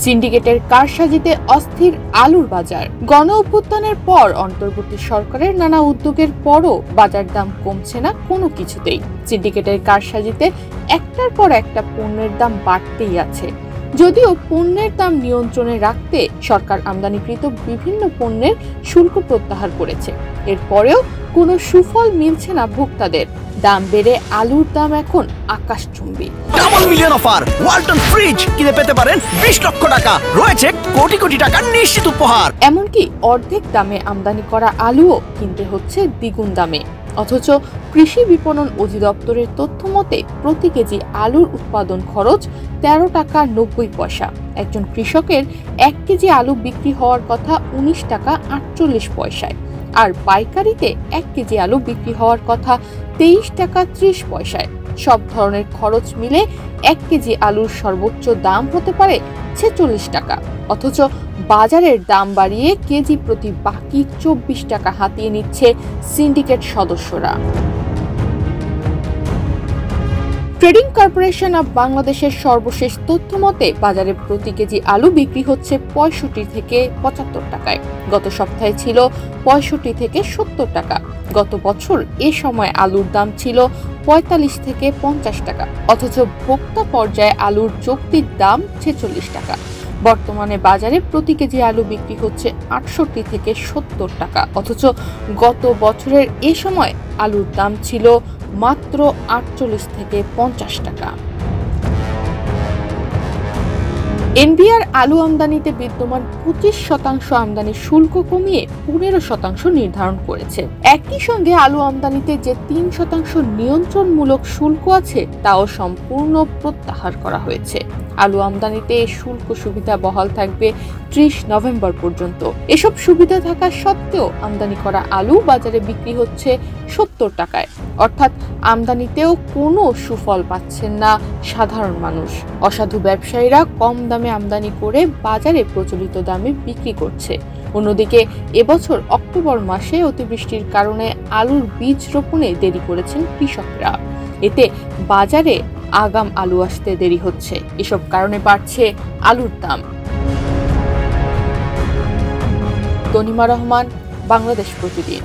সিন্ডিকেটের কারসাজিতে অস্থির আলুর বাজার। গণ অভ্যুত্থানের পর অন্তর্বর্তী সরকারের নানা উদ্যোগের পরও বাজার দাম কমছে না কোনো কিছুতেই। সিন্ডিকেটের কারসাজিতে একটার পর একটা পণ্যের দাম বাড়তেই আছে। যদিও পণ্যের দাম নিয়ন্ত্রণে রাখতে সরকার আমদানিকৃত বিভিন্ন পণ্যের শুল্ক প্রত্যাহার করেছে, এরপরেও কোনো সুফল মিলছে না ভোক্তাদের। দাম বেড়ে আলুর দাম এখন আকাশচুম্বী। Double million offer, Walton fridge কিনে পেতে পারেন 20 লক্ষ টাকা, রয়েছে কোটি কোটি টাকার নিশ্চিত উপহার। এমনকি অর্ধেক দামে আমদানি করা আলুও কিনতে হচ্ছে দ্বিগুণ দামে। অথচ কৃষি বিপণন অধিদপ্তরের তথ্য মতে প্রতি কেজি আলুর উৎপাদন খরচ 13 টাকা 90 পয়সা। একজন কৃষকের 1 কেজি আলু বিক্রি হওয়ার কথা 19 টাকা 48 পয়সায়, আর পাইকারিতে 1 কেজি আলু বিক্রি হওয়ার কথা 23 টাকা 30 পয়সায়। সব ধরনের খরচ মিলে 1 কেজি আলুর সর্বোচ্চ দাম হতে পারে 46 টাকা। অথচ বাজারের দাম বাড়িয়ে কেজি প্রতি বাকি 24 টাকা হাতিয়ে নিচ্ছে সিন্ডিকেট সদস্যরা। ট্রেডিং কর্পোরেশন অব বাংলাদেশের সর্বশেষ তথ্য মতে বাজারে প্রতি কেজি আলু বিক্রি হচ্ছে 65 থেকে 75 টাকায়। গত সপ্তাহে ছিল 65 থেকে 70 টাকা। গত বছর এ সময় আলুর দাম ছিল 45 থেকে 50 টাকা। অথচ ভোক্তা পর্যায়ে আলুর যৌক্তিক দাম 46 টাকা। বর্তমানে বাজারে প্রতি কেজি আলু বিক্রি হচ্ছে 68 থেকে 70 টাকা। অথচ গত বছরের এ সময় আলুর দাম ছিল মাত্র 48 থেকে 50 টাকা। এনবিআর আলু আমদানিতে বিদ্যমান 25% আমদানির শুল্ক কমিয়ে 15% নির্ধারণ করেছে। একই সঙ্গে আলু আমদানিতে যে 3% নিয়ন্ত্রণমূলক শুল্ক আছে তাও সম্পূর্ণ প্রত্যাহার করা হয়েছে। আলু আমদানিতে শুল্ক সুবিধা বহাল থাকবে 30 নভেম্বর পর্যন্ত। এসব সুবিধা থাকা সত্ত্বেও আমদানি করা আলু বাজারে বিক্রি হচ্ছে 70 টাকায়। অর্থাৎ আমদানিতেও কোনো সুফল পাচ্ছেন না সাধারণ মানুষ। অসাধু ব্যবসায়ীরা কম দামে আমদানি করে বাজারে প্রচলিত দামে বিক্রি করছে। অন্যদিকে এবছর অক্টোবর মাসে অতিবৃষ্টির কারণে আলুর বীজ রোপণে দেরি করেছেন কৃষকরা। এতে বাজারে আগাম আলু আসতে দেরি হচ্ছে। এসব কারণে বাড়ছে আলুর দাম। তনিমা রহমান, বাংলাদেশ প্রতিদিন।